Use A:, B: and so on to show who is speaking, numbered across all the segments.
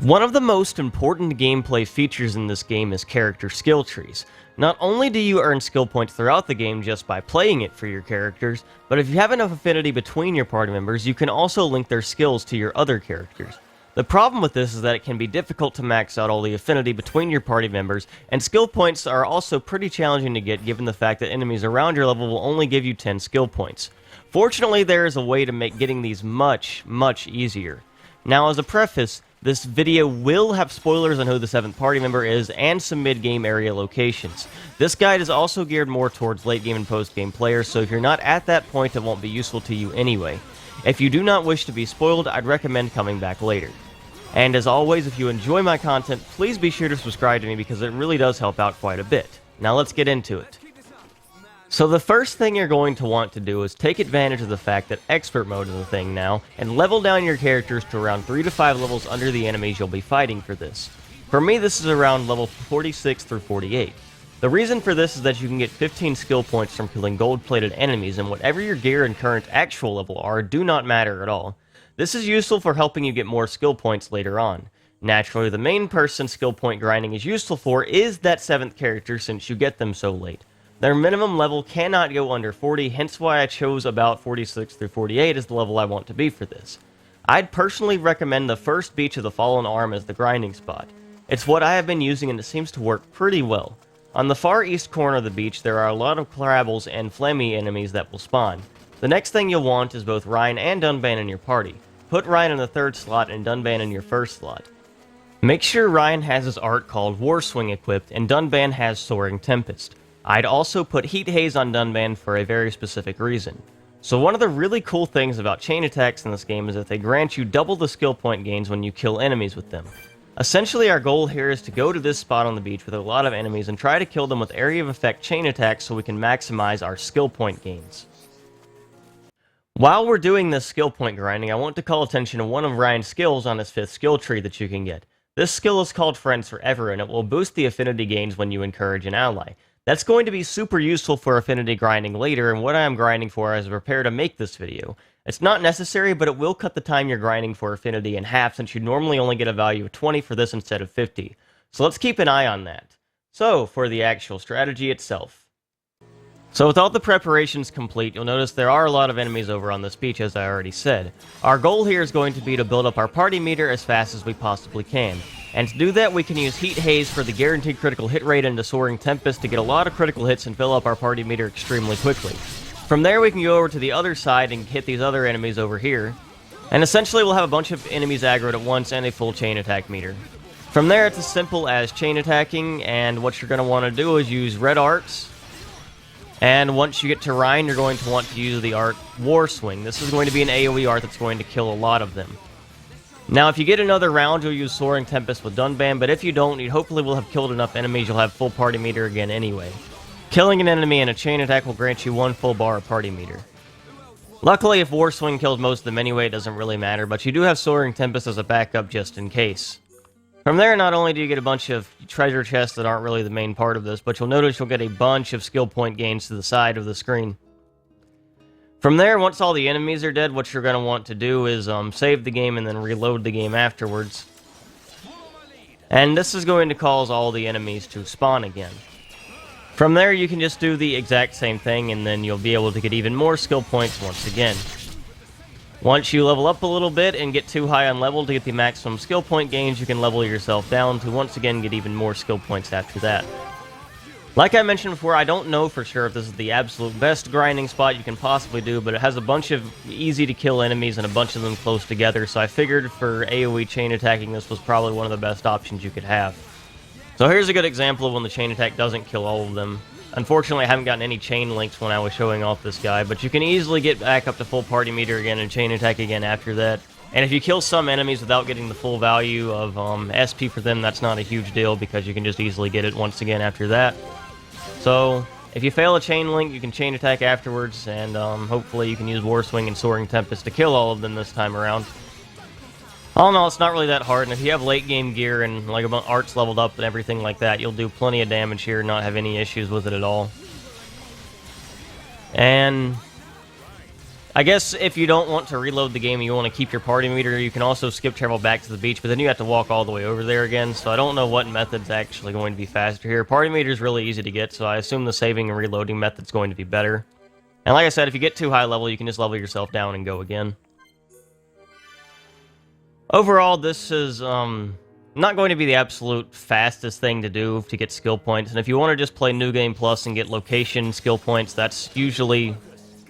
A: One of the most important gameplay features in this game is character skill trees. Not only do you earn skill points throughout the game just by playing it for your characters, but if you have enough affinity between your party members, you can also link their skills to your other characters. The problem with this is that it can be difficult to max out all the affinity between your party members, and skill points are also pretty challenging to get given the fact that enemies around your level will only give you 10 skill points. Fortunately, there is a way to make getting these much easier. Now, as a preface, this video will have spoilers on who the 7th party member is and some mid-game area locations. This guide is also geared more towards late-game and post-game players, so if you're not at that point, it won't be useful to you anyway. If you do not wish to be spoiled, I'd recommend coming back later. And as always, if you enjoy my content, please be sure to subscribe to me because it really does help out quite a bit. Now let's get into it. So the first thing you're going to want to do is take advantage of the fact that expert mode is a thing now, and level down your characters to around 3 to 5 levels under the enemies you'll be fighting for this. For me, this is around level 46 through 48. The reason for this is that you can get 15 skill points from killing gold-plated enemies, and whatever your gear and current actual level are do not matter at all. This is useful for helping you get more skill points later on. Naturally, the main person skill point grinding is useful for is that 7th character since you get them so late. Their minimum level cannot go under 40, hence why I chose about 46 through 48 as the level I want to be for this. I'd personally recommend the first Beach of the Fallen Arm as the grinding spot. It's what I have been using and it seems to work pretty well. On the far east corner of the beach there are a lot of Crabbles and Flammy enemies that will spawn. The next thing you'll want is both Ryan and Dunban in your party. Put Ryan in the 3rd slot and Dunban in your 1st slot. Make sure Ryan has his art called War Swing equipped and Dunban has Soaring Tempest. I'd also put Heat Haze on Dunban for a very specific reason. So one of the really cool things about chain attacks in this game is that they grant you double the skill point gains when you kill enemies with them. Essentially our goal here is to go to this spot on the beach with a lot of enemies and try to kill them with area of effect chain attacks so we can maximize our skill point gains. While we're doing this skill point grinding, I want to call attention to one of Ryan's skills on his 5th skill tree that you can get. This skill is called Friends Forever and it will boost the affinity gains when you encourage an ally. That's going to be super useful for affinity grinding later, and what I am grinding for as I prepare to make this video. It's not necessary, but it will cut the time you're grinding for affinity in half since you normally only get a value of 20 for this instead of 50. So let's keep an eye on that. So, for the actual strategy itself. So with all the preparations complete, you'll notice there are a lot of enemies over on this beach as I already said. Our goal here is going to be to build up our party meter as fast as we possibly can. And to do that, we can use Heat Haze for the guaranteed critical hit rate into Soaring Tempest to get a lot of critical hits and fill up our party meter extremely quickly. From there, we can go over to the other side and hit these other enemies over here. And essentially, we'll have a bunch of enemies aggroed at once and a full chain attack meter. From there, it's as simple as chain attacking, and what you're going to want to do is use red arts. And once you get to Ryan, you're going to want to use the art War Swing. This is going to be an AoE art that's going to kill a lot of them. Now, if you get another round, you'll use Soaring Tempest with Dunban, but if you don't, you hopefully will have killed enough enemies you'll have full party meter again anyway. Killing an enemy in a chain attack will grant you 1 full bar of party meter. Luckily, if War Swing kills most of them anyway, it doesn't really matter, but you do have Soaring Tempest as a backup just in case. From there, not only do you get a bunch of treasure chests that aren't really the main part of this, but you'll notice you'll get a bunch of skill point gains to the side of the screen. From there, once all the enemies are dead, what you're going to want to do is save the game and then reload the game afterwards. And this is going to cause all the enemies to spawn again. From there, you can just do the exact same thing, and then you'll be able to get even more skill points once again. Once you level up a little bit and get too high on level to get the maximum skill point gains, you can level yourself down to once again get even more skill points after that. Like I mentioned before, I don't know for sure if this is the absolute best grinding spot you can possibly do, but it has a bunch of easy-to-kill enemies and a bunch of them close together, so I figured for AoE chain attacking this was probably one of the best options you could have. So here's a good example of when the chain attack doesn't kill all of them. Unfortunately, I haven't gotten any chain links when I was showing off this guy, but you can easily get back up to full party meter again and chain attack again after that. And if you kill some enemies without getting the full value of SP for them, that's not a huge deal because you can just easily get it once again after that. So, if you fail a chain link, you can chain attack afterwards, and hopefully you can use War Swing and Soaring Tempest to kill all of them this time around. All in all, it's not really that hard, and if you have late game gear and like arts leveled up and everything like that, you'll do plenty of damage here and not have any issues with it at all. And I guess if you don't want to reload the game and you want to keep your party meter, you can also skip travel back to the beach, but then you have to walk all the way over there again, so I don't know what method's actually going to be faster here. Party meter is really easy to get, so I assume the saving and reloading method's going to be better. And like I said, if you get too high level, you can just level yourself down and go again. Overall, this is not going to be the absolute fastest thing to do to get skill points, and if you want to just play New Game Plus and get location skill points, that's usually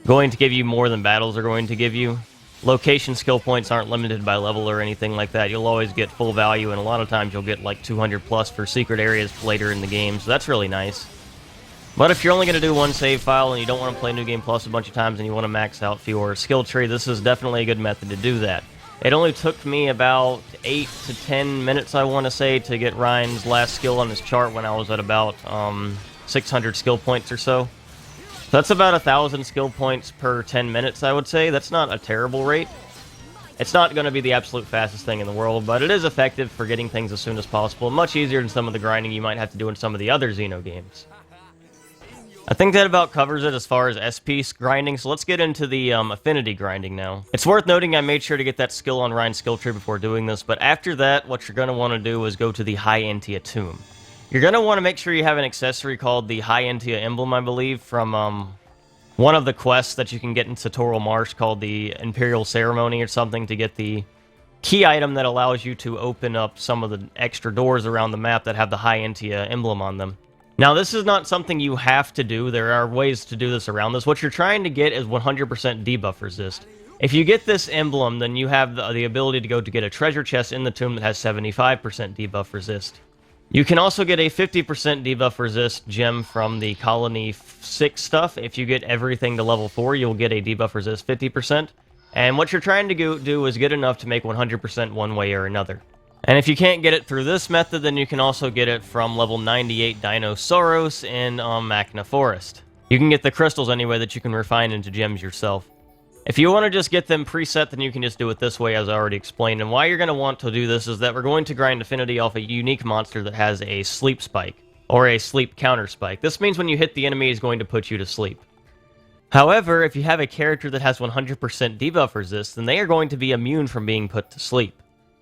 A: going to give you more than battles are going to give you. Location skill points aren't limited by level or anything like that. You'll always get full value, and a lot of times you'll get like 200 plus for secret areas later in the game, so that's really nice. But if you're only going to do one save file and you don't want to play New Game Plus a bunch of times and you want to max out for your skill tree, this is definitely a good method to do that. It only took me about 8 to 10 minutes, I want to say, to get Ryan's last skill on his chart when I was at about 600 skill points or so. That's about 1,000 skill points per 10 minutes, I would say. That's not a terrible rate. It's not going to be the absolute fastest thing in the world, but it is effective for getting things as soon as possible. Much easier than some of the grinding you might have to do in some of the other Xeno games. I think that about covers it as far as SP grinding, so let's get into the Affinity grinding now. It's worth noting I made sure to get that skill on Ryan's skill tree before doing this, but after that, what you're going to want to do is go to the High Entia Tomb. You're going to want to make sure you have an accessory called the High Entia Emblem, I believe, from one of the quests that you can get in Satoral Marsh called the Imperial Ceremony or something to get the key item that allows you to open up some of the extra doors around the map that have the High Entia emblem on them. Now, this is not something you have to do. There are ways to do this around this. What you're trying to get is 100% debuff resist. If you get this emblem, then you have the ability to go to get a treasure chest in the tomb that has 75% debuff resist. You can also get a 50% debuff resist gem from the Colony 6 stuff. If you get everything to level 4, you'll get a debuff resist 50%. And what you're trying to do is get enough to make 100% one way or another. And if you can't get it through this method, then you can also get it from level 98 Dinosaurus in Machna Forest. You can get the crystals anyway that you can refine into gems yourself. If you want to just get them preset, then you can just do it this way, as I already explained. And why you're going to want to do this is that we're going to grind Affinity off a unique monster that has a sleep spike, or a sleep counter spike. This means when you hit the enemy, he's going to put you to sleep. However, if you have a character that has 100% debuff resist, then they are going to be immune from being put to sleep.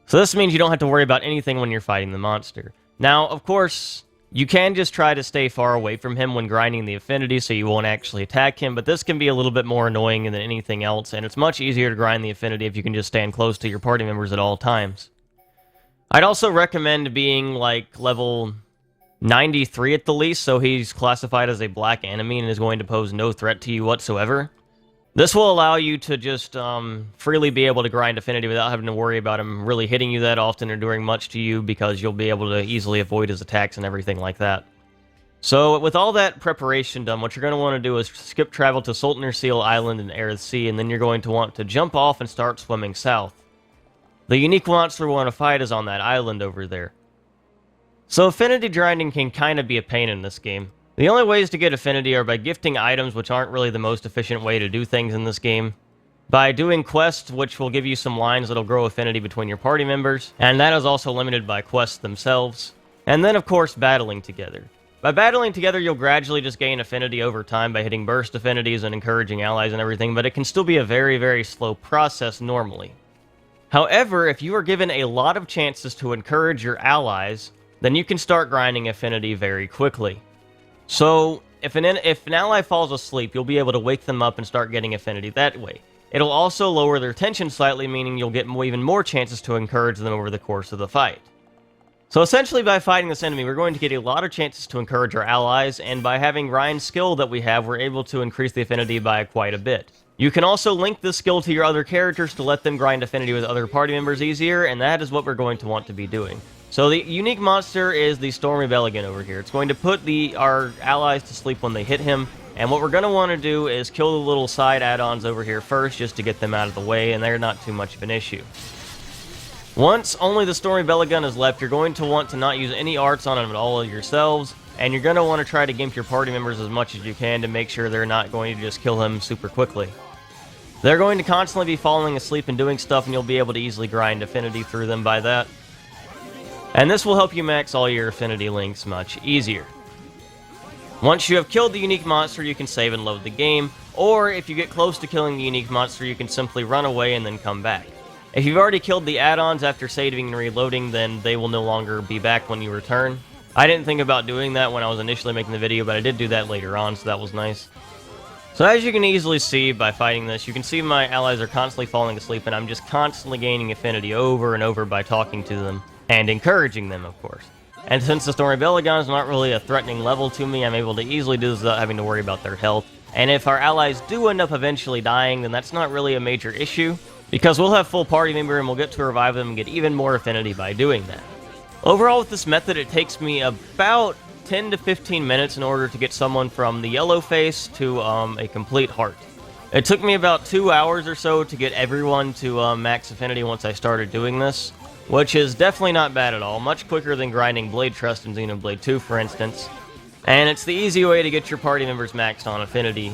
A: So this means you don't have to worry about anything when you're fighting the monster. Now, of course, you can just try to stay far away from him when grinding the Affinity so you won't actually attack him, but this can be a little bit more annoying than anything else, and it's much easier to grind the Affinity if you can just stand close to your party members at all times. I'd also recommend being, like, level 93 at the least, so he's classified as a black enemy and is going to pose no threat to you whatsoever. This will allow you to just freely be able to grind Affinity without having to worry about him really hitting you that often or doing much to you, because you'll be able to easily avoid his attacks and everything like that. So with all that preparation done, what you're going to want to do is skip travel to Sultaner Seal Island in Aerith Sea, and then you're going to want to jump off and start swimming south. The unique monster we want to fight is on that island over there. So Affinity grinding can kind of be a pain in this game. The only ways to get Affinity are by gifting items, which aren't really the most efficient way to do things in this game, by doing quests, which will give you some lines that'll grow Affinity between your party members, and that is also limited by quests themselves, and then of course battling together. By battling together, you'll gradually just gain Affinity over time by hitting burst affinities and encouraging allies and everything, but it can still be a very, very slow process normally. However, if you are given a lot of chances to encourage your allies, then you can start grinding Affinity very quickly. So, if an ally falls asleep, you'll be able to wake them up and start getting Affinity that way. It'll also lower their tension slightly, meaning you'll get even more chances to encourage them over the course of the fight. So essentially, by fighting this enemy, we're going to get a lot of chances to encourage our allies, and by having Ryan's skill that we have, we're able to increase the Affinity by quite a bit. You can also link this skill to your other characters to let them grind Affinity with other party members easier, and that is what we're going to want to be doing. So the unique monster is the Stormy Belligan over here. It's going to put our allies to sleep when they hit him, and what we're going to want to do is kill the little side add-ons over here first, just to get them out of the way, and they're not too much of an issue. Once only the Stormy Belligun is left, you're going to want to not use any arts on them at all yourselves, and you're going to want to try to gimp your party members as much as you can to make sure they're not going to just kill him super quickly. They're going to constantly be falling asleep and doing stuff, and you'll be able to easily grind Affinity through them by that. And this will help you max all your Affinity links much easier. Once you have killed the unique monster, you can save and load the game. or if you get close to killing the unique monster, you can simply run away and then come back. If you've already killed the add-ons after saving and reloading, then they will no longer be back when you return. I didn't think about doing that when I was initially making the video, but I did do that later on, so that was nice. So as you can easily see by fighting this, you can see my allies are constantly falling asleep, and I'm just constantly gaining affinity over and over by talking to them, and encouraging them, of course. And since the Stormy Belagon is not really a threatening level to me, I'm able to easily do this without having to worry about their health. And if our allies do end up eventually dying, then that's not really a major issue, because we'll have full party member and we'll get to revive them and get even more affinity by doing that. Overall, with this method, it takes me about 10 to 15 minutes in order to get someone from the yellow face to a complete heart. It took me about 2 hours or so to get everyone to max affinity once I started doing this, which is definitely not bad at all, much quicker than grinding Blade Trust in Xenoblade 2, for instance. And it's the easy way to get your party members maxed on affinity.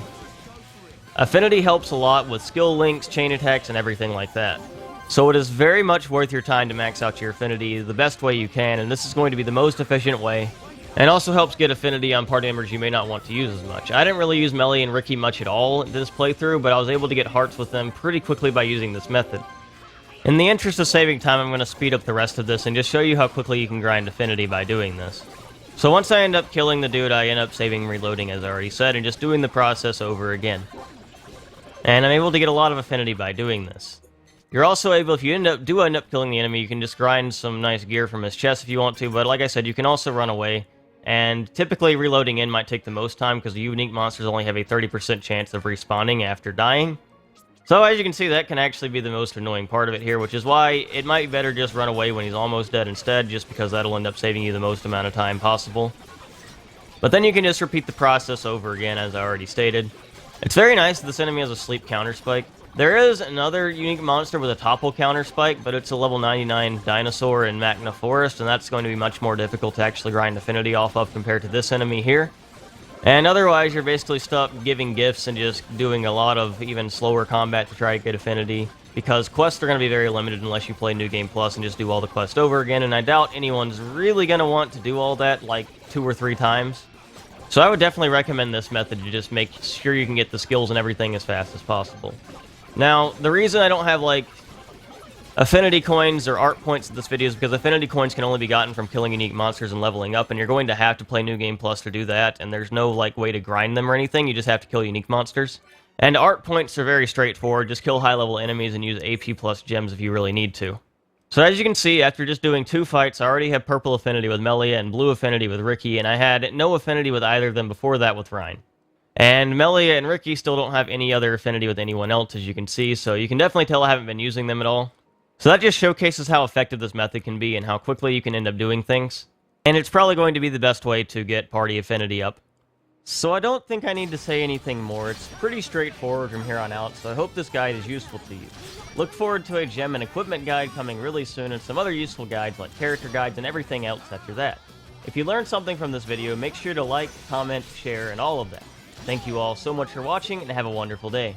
A: Affinity helps a lot with skill links, chain attacks, and everything like that. So it is very much worth your time to max out your affinity the best way you can, and this is going to be the most efficient way. And also helps get affinity on party members you may not want to use as much. I didn't really use Melly and Ricky much at all this playthrough, but I was able to get hearts with them pretty quickly by using this method. In the interest of saving time, I'm going to speed up the rest of this and just show you how quickly you can grind affinity by doing this. So once I end up killing the dude, I end up saving and reloading, as I already said, and just doing the process over again. And I'm able to get a lot of affinity by doing this. You're also able, if you end up killing the enemy, you can just grind some nice gear from his chest if you want to, but like I said, you can also run away. And typically reloading in might take the most time because the unique monsters only have a 30% chance of respawning after dying. So as you can see, that can actually be the most annoying part of it here, which is why it might be better just run away when he's almost dead instead, just because that'll end up saving you the most amount of time possible. But then you can just repeat the process over again, as I already stated. It's very nice that this enemy has a sleep counter spike. There is another unique monster with a topple counter spike, but it's a level 99 dinosaur in Magna Forest, and that's going to be much more difficult to actually grind affinity off of compared to this enemy here. And otherwise, you're basically stuck giving gifts and just doing a lot of even slower combat to try to get affinity, because quests are going to be very limited unless you play New Game Plus and just do all the quests over again, and I doubt anyone's really going to want to do all that like 2 or 3 times. So I would definitely recommend this method to just make sure you can get the skills and everything as fast as possible. Now, the reason I don't have, like, affinity coins or art points in this video is because affinity coins can only be gotten from killing unique monsters and leveling up, and you're going to have to play New Game Plus to do that, and there's no, like, way to grind them or anything, you just have to kill unique monsters. And art points are very straightforward, just kill high-level enemies and use AP plus gems if you really need to. So as you can see, after just doing 2 fights, I already have purple affinity with Melia and blue affinity with Ricky, and I had no affinity with either of them before that with Ryan. And Melia and Ricky still don't have any other affinity with anyone else, as you can see, so you can definitely tell I haven't been using them at all. So that just showcases how effective this method can be and how quickly you can end up doing things. And it's probably going to be the best way to get party affinity up. So I don't think I need to say anything more. It's pretty straightforward from here on out, so I hope this guide is useful to you. Look forward to a gem and equipment guide coming really soon, and some other useful guides like character guides and everything else after that. If you learned something from this video, make sure to like, comment, share, and all of that. Thank you all so much for watching, and have a wonderful day.